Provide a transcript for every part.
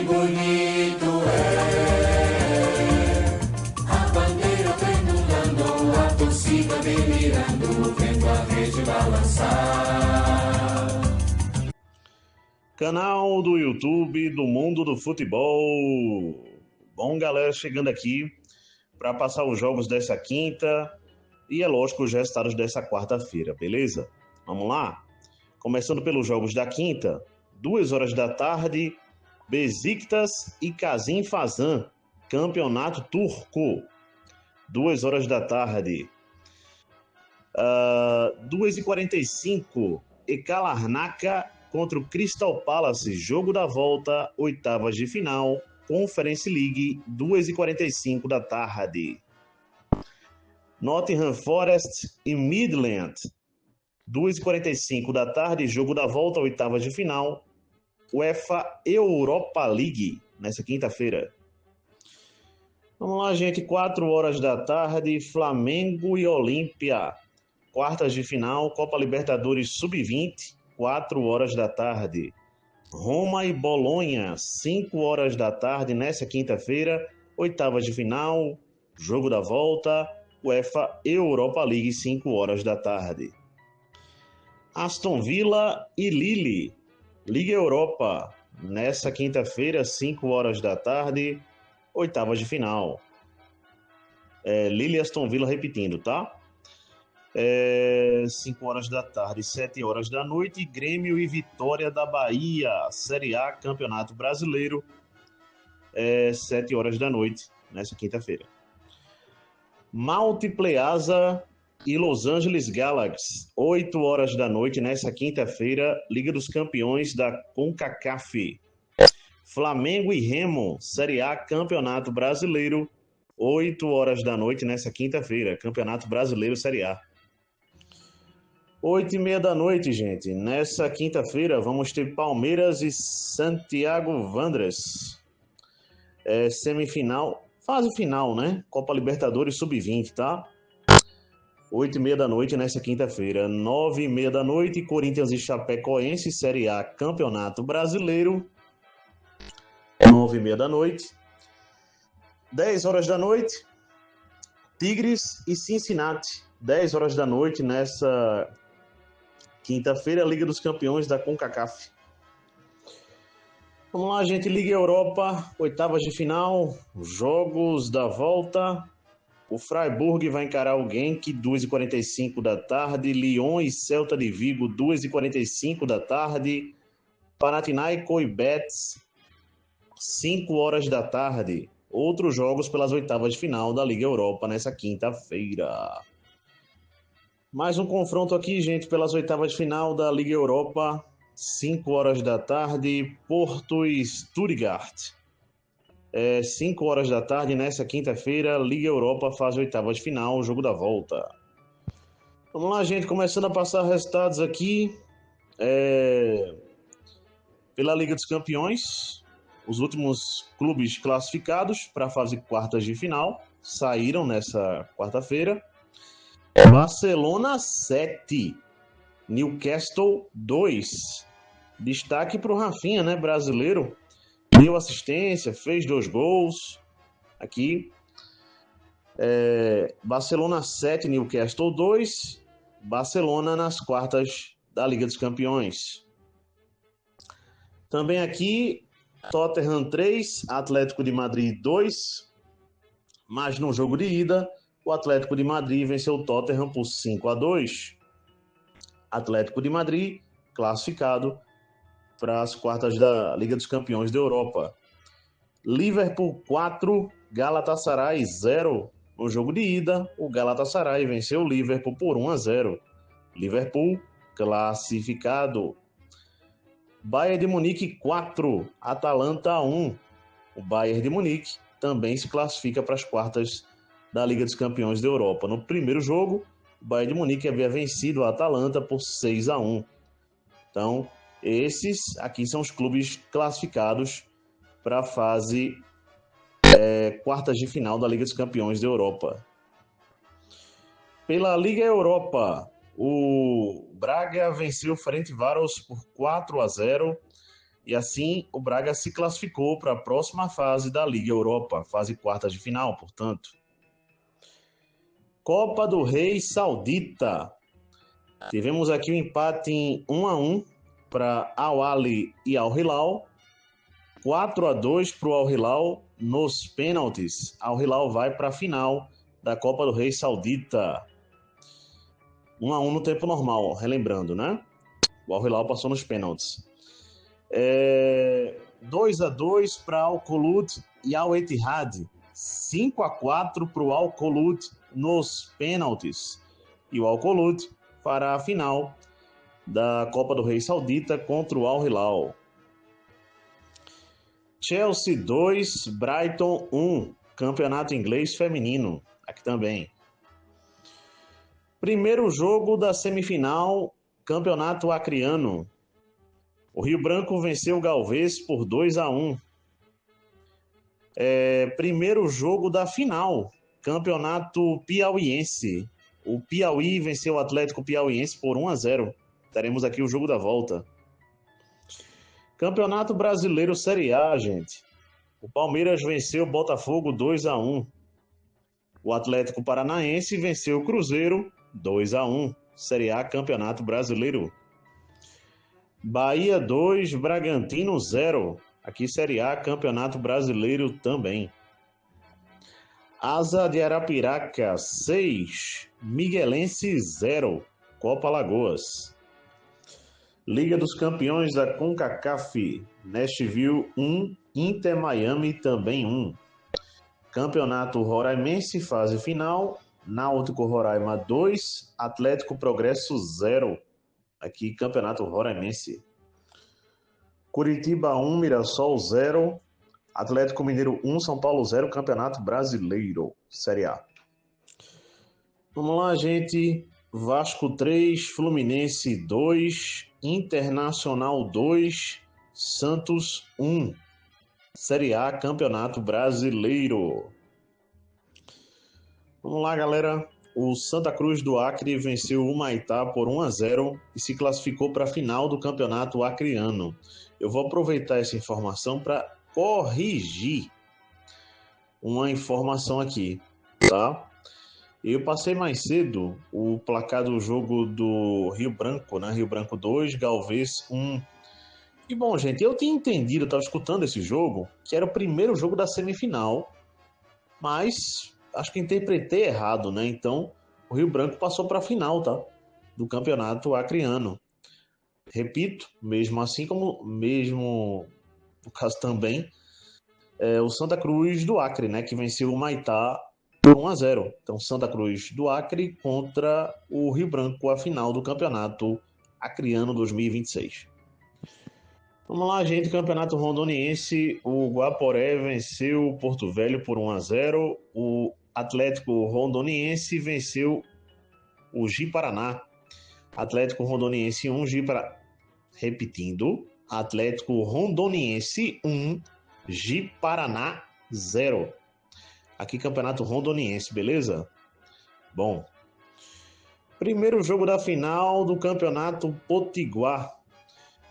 bonito é a bandeira tremulando, a torcida delirando, vendo a rede balançar. Canal do YouTube do Mundo do Futebol. Bom, galera, chegando aqui para passar os jogos dessa quinta e, é lógico, os resultados dessa quarta-feira, beleza? Vamos lá? Começando pelos jogos da quinta, 2 horas da tarde, Besiktas e Kazım campeonato turco. 2 horas da tarde. 2h45, Ekalarnaka contra o Crystal Palace, jogo da volta, oitavas de final, Conference League, 2h45 da tarde. Nottingham Forest e Midland, 2h45 da tarde, jogo da volta, oitavas de final, UEFA Europa League, nessa quinta-feira. Vamos lá, gente, 4 horas da tarde, Flamengo e Olímpia, quartas de final, Copa Libertadores Sub-20, 4 horas da tarde. Roma e Bolonha, 5 horas da tarde, nessa quinta-feira, oitavas de final, jogo da volta, UEFA Europa League, 5 horas da tarde. Aston Villa e Lille, Liga Europa, nessa quinta-feira, 5 horas da tarde, oitavas de final. Lille e Aston Villa repetindo, tá? 5 horas da tarde, 7 horas da noite, Grêmio e Vitória da Bahia, Série A, Campeonato Brasileiro, 7 horas da noite, nessa quinta-feira. Malte Pleasa e Los Angeles Galaxy, 8 horas da noite, nessa quinta-feira, Liga dos Campeões da CONCACAF. Flamengo e Remo, Série A, Campeonato Brasileiro, 8 horas da noite, nessa quinta-feira, Campeonato Brasileiro, Série A. 8h30 da noite, gente. Nessa quinta-feira vamos ter Palmeiras e Santiago Wanderers. Semifinal, fase final, né? Copa Libertadores Sub-20, tá? 8h30 da noite nessa quinta-feira. 9h30 da noite, Corinthians e Chapecoense, Série A, Campeonato Brasileiro. 9h30 da noite. 10 horas da noite, Tigres e Cincinnati. 10 horas da noite nessa quinta-feira, Liga dos Campeões da CONCACAF. Vamos lá, gente. Liga Europa, oitavas de final, jogos da volta. O Freiburg vai encarar o Genk, 2h45 da tarde. Lyon e Celta de Vigo, 2h45 da tarde. Panathinaikos e Betis, 5 horas da tarde. Outros jogos pelas oitavas de final da Liga Europa nessa quinta-feira. Mais um confronto aqui, gente, pelas oitavas de final da Liga Europa, 5 horas da tarde, Porto e Stuttgart. 5 horas da tarde nessa quinta-feira, Liga Europa faz oitavas de final, jogo da volta. Vamos lá, gente, começando a passar resultados aqui. Pela Liga dos Campeões, os últimos clubes classificados para a fase quartas de final saíram nessa quarta-feira. Barcelona 7, Newcastle 2. Destaque para o Rafinha, né, brasileiro. Deu assistência, fez 2 gols. Aqui. Barcelona 7, Newcastle 2. Barcelona nas quartas da Liga dos Campeões. Também aqui, Tottenham 3, Atlético de Madrid 2. Mas no jogo de ida, o Atlético de Madrid venceu o Tottenham por 5-2. Atlético de Madrid classificado para as quartas da Liga dos Campeões da Europa. Liverpool 4, Galatasaray 0. No jogo de ida, o Galatasaray venceu o Liverpool por 1-0. Liverpool classificado. Bayern de Munique 4, Atalanta 1. O Bayern de Munique também se classifica para as quartas da Liga dos Campeões da Europa. No primeiro jogo, o Bayern de Munique havia vencido a Atalanta por 6-1. Então, esses aqui são os clubes classificados para a fase quartas de final da Liga dos Campeões da Europa. Pela Liga Europa, o Braga venceu o Ferencváros por 4-0. E assim o Braga se classificou para a próxima fase da Liga Europa, fase quartas de final, portanto. Copa do Rei Saudita. Tivemos aqui um empate em 1-1 para Al Ahly e Al Hilal. 4-2 para o Al Hilal nos pênaltis. Al Hilal vai para a final da Copa do Rei Saudita. 1-1 no tempo normal, relembrando, né? O Al Hilal passou nos pênaltis. 2-2 para Al Kholoud e Al Ittihad. 5-4 para o Al Kholoud nos pênaltis. E o Al Kholoud fará a final da Copa do Rei Saudita contra o Al Hilal. Chelsea 2, Brighton 1, Campeonato Inglês Feminino, aqui também. Primeiro jogo da semifinal, Campeonato Acreano. O Rio Branco venceu o Galvez por 2-1. Primeiro jogo da final, Campeonato Piauiense. O Piauí venceu o Atlético Piauiense por 1-0. Teremos aqui o jogo da volta. Campeonato Brasileiro Série A, gente. O Palmeiras venceu o Botafogo 2-1. O Atlético Paranaense venceu o Cruzeiro 2-1. Série A, Campeonato Brasileiro. Bahia 2, Bragantino 0. Aqui Série A, Campeonato Brasileiro também. Asa de Arapiraca 6, Miguelense 0. Copa Alagoas. Liga dos Campeões da CONCACAF, Nashville 1, Inter Miami também 1. Campeonato Roraimense, fase final, Náutico Roraima 2, Atlético Progresso 0. Aqui, Campeonato Roraimense. Curitiba 1, Mirassol 0, Atlético Mineiro 1, São Paulo 0, Campeonato Brasileiro, Série A. Vamos lá, gente. Vasco 3, Fluminense 2, Internacional 2, Santos 1. Série A, Campeonato Brasileiro. Vamos lá, galera. O Santa Cruz do Acre venceu o Humaitá por 1-0 e se classificou para a final do Campeonato Acreano. Eu vou aproveitar essa informação para corrigir uma informação aqui, tá? Eu passei mais cedo o placar do jogo do Rio Branco, né? Rio Branco 2, Galvez 1. E bom, gente, eu tinha entendido, eu estava escutando esse jogo, que era o primeiro jogo da semifinal, mas acho que interpretei errado, né? Então, o Rio Branco passou para a final, tá? Do Campeonato Acreano. Repito, mesmo assim como, mesmo no caso também, o Santa Cruz do Acre, né? Que venceu o Maitá por 1-0. Então, Santa Cruz do Acre contra o Rio Branco, a final do Campeonato Acreano 2026. Vamos lá, gente. Campeonato Rondoniense. O Guaporé venceu o Porto Velho por 1-0. O Atlético Rondoniense venceu o Ji-Paraná. Atlético Rondoniense 1, Repetindo. Atlético Rondoniense 1, Ji-Paraná 0. Aqui, Campeonato Rondoniense, beleza? Bom. Primeiro jogo da final do Campeonato Potiguar.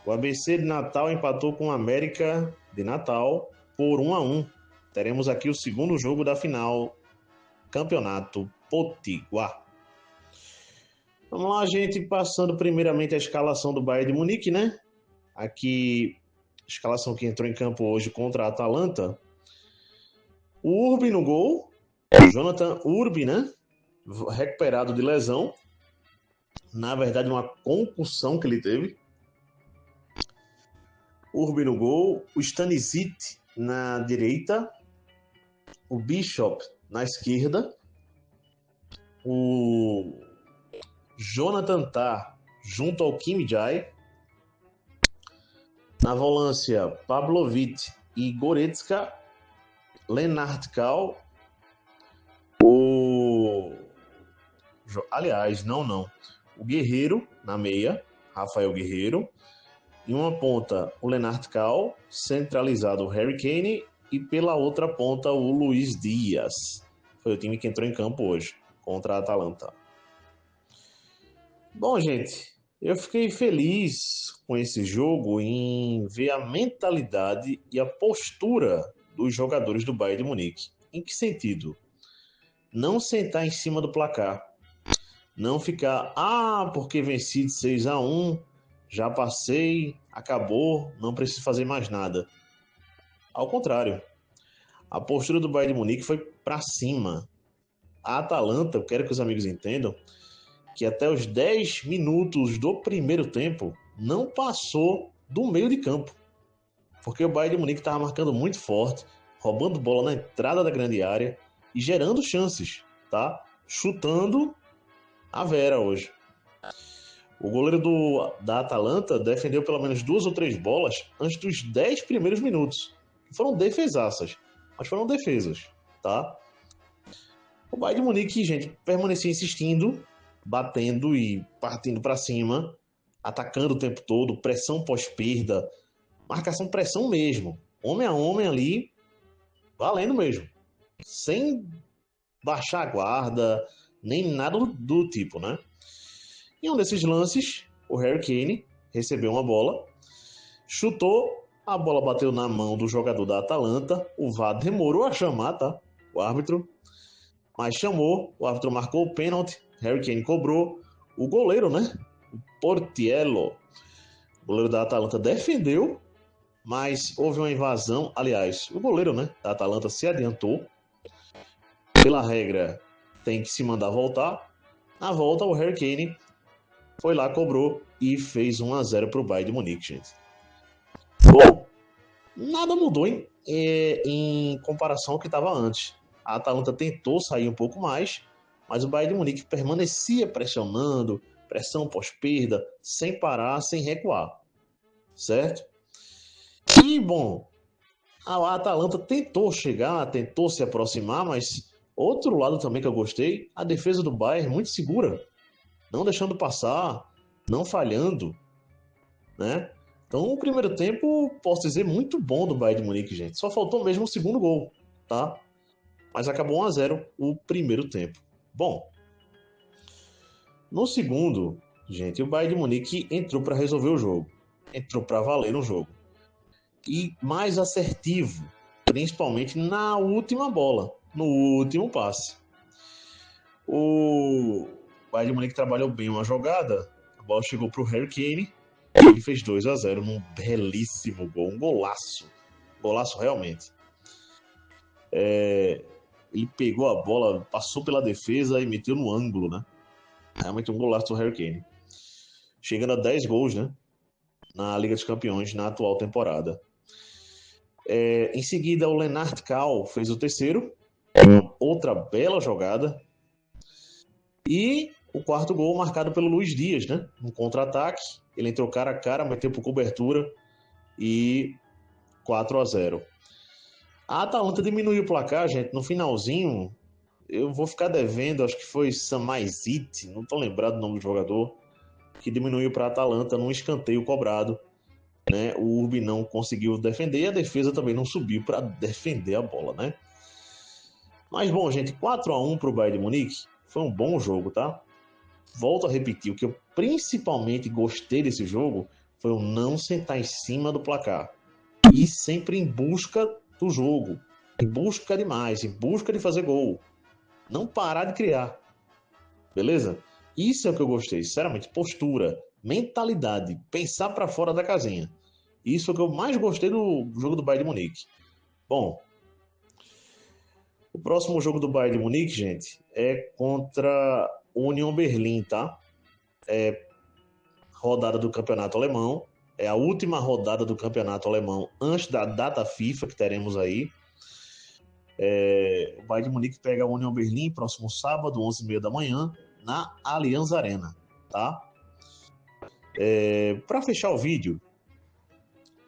O ABC de Natal empatou com o América de Natal por 1-1. Teremos aqui o segundo jogo da final, Campeonato Potiguar. Vamos lá, gente, passando primeiramente a escalação do Bayern de Munique, né? Aqui, a escalação que entrou em campo hoje contra a Atalanta. O Urbi no gol, Jonathan Urbi, né? Recuperado de lesão. Na verdade, uma concussão que ele teve. Urbi no gol, o Stanisic na direita, o Bishop na esquerda, o Jonathan Tah junto ao Kim Jae, na volância Pavlovic e Goretzka, Lennart Kau, o Guerreiro na meia, Rafael Guerreiro. Em uma ponta, o Lennart Kau, centralizado o Harry Kane, e pela outra ponta, o Luiz Dias. Foi o time que entrou em campo hoje, contra a Atalanta. Bom, gente, Eu fiquei feliz com esse jogo em ver a mentalidade e a postura dos jogadores do Bayern de Munique. Em que sentido? Não sentar em cima do placar. Não ficar, porque venci de 6-1, já passei, acabou, não preciso fazer mais nada. Ao contrário, a postura do Bayern de Munique foi para cima. A Atalanta, eu quero que os amigos entendam, que até os 10 minutos do primeiro tempo não passou do meio de campo. Porque o Bayern de Munique estava marcando muito forte, roubando bola na entrada da grande área e gerando chances, tá? Chutando a Vera hoje. O goleiro da Atalanta defendeu pelo menos 2 ou 3 bolas antes dos 10 primeiros minutos. Foram defesaças, mas foram defesas, tá? O Bayern de Munique, gente, permanecia insistindo, batendo e partindo para cima, atacando o tempo todo, pressão pós-perda, marcação pressão mesmo, homem a homem ali, valendo mesmo, sem baixar a guarda, nem nada do tipo, né? Em um desses lances, o Harry Kane recebeu uma bola, chutou, a bola bateu na mão do jogador da Atalanta, o VAR demorou a chamar, tá? O árbitro, mas chamou, o árbitro marcou o pênalti, Harry Kane cobrou, o goleiro, né? O Portiello, o goleiro da Atalanta, defendeu, mas houve uma invasão, aliás, o goleiro, né, da Atalanta se adiantou, pela regra tem que se mandar voltar, na volta o Harry Kane foi lá, cobrou e fez 1-0 para o Bayern de Munique, gente. Bom, nada mudou em comparação ao que estava antes. A Atalanta tentou sair um pouco mais, mas o Bayern de Munique permanecia pressionando, pressão pós-perda, sem parar, sem recuar, certo? E, bom, a Atalanta tentou chegar, tentou se aproximar, mas outro lado também que eu gostei, a defesa do Bayern muito segura, não deixando passar, não falhando, né? Então, o primeiro tempo, posso dizer, muito bom do Bayern de Munique, gente. Só faltou mesmo o segundo gol, tá? Mas acabou 1-0 o primeiro tempo. Bom, no segundo, gente, o Bayern de Munique entrou para resolver o jogo. Entrou para valer no jogo. E mais assertivo, principalmente na última bola, no último passe. O Bayern de Munique trabalhou bem uma jogada, a bola chegou para o Harry Kane, ele fez 2-0 num belíssimo gol, um golaço. Golaço realmente. Ele pegou a bola, passou pela defesa e meteu no ângulo, né? Realmente um golaço do Harry Kane. Chegando a 10 gols, né? Na Liga dos Campeões, na atual temporada. Em seguida, o Lennart Kau fez o terceiro. Outra bela jogada. E o quarto gol marcado pelo Luiz Dias, né? Um contra-ataque. Ele entrou cara a cara, meteu por cobertura. E 4-0. A Atalanta diminuiu o placar, gente, no finalzinho. Eu vou ficar devendo, acho que foi Samaizit, não estou lembrado do nome do jogador, que diminuiu para a Atalanta num escanteio cobrado. Né? O Urbi não conseguiu defender e a defesa também não subiu para defender a bola, né? Mas bom, gente, 4-1 para o Bayern de Munique foi um bom jogo, tá? Volto a repetir, o que eu principalmente gostei desse jogo foi o não sentar em cima do placar. E sempre em busca do jogo, em busca de mais, em busca de fazer gol. Não parar de criar, beleza? Isso é o que eu gostei, sinceramente, postura, mentalidade, pensar para fora da casinha. Isso é o que eu mais gostei do jogo do Bayern de Munique. Bom, o próximo jogo do Bayern de Munique, gente, é contra o Union Berlim, tá? É rodada do campeonato alemão. É a última rodada do campeonato alemão antes da data FIFA que teremos aí. O Bayern de Munique pega a Union Berlim próximo sábado, 11h30 da manhã, na Allianz Arena, tá? Para fechar o vídeo,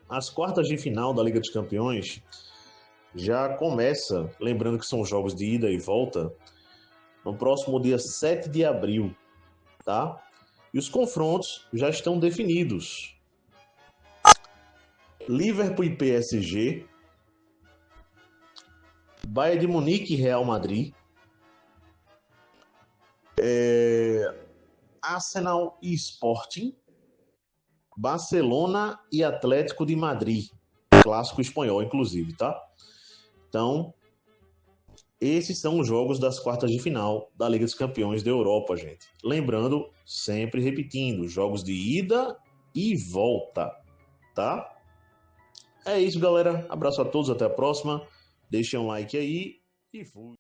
as quartas de final da Liga dos Campeões já começa, lembrando que são jogos de ida e volta, no próximo dia 7 de abril, tá? E os confrontos já estão definidos. Liverpool e PSG, Bayern de Munique e Real Madrid, Arsenal e Sporting, Barcelona e Atlético de Madrid, clássico espanhol, inclusive, tá? Então, esses são os jogos das quartas de final da Liga dos Campeões da Europa, gente. Lembrando, sempre repetindo, jogos de ida e volta, tá? É isso, galera. Abraço a todos, até a próxima. Deixem um like aí e fui.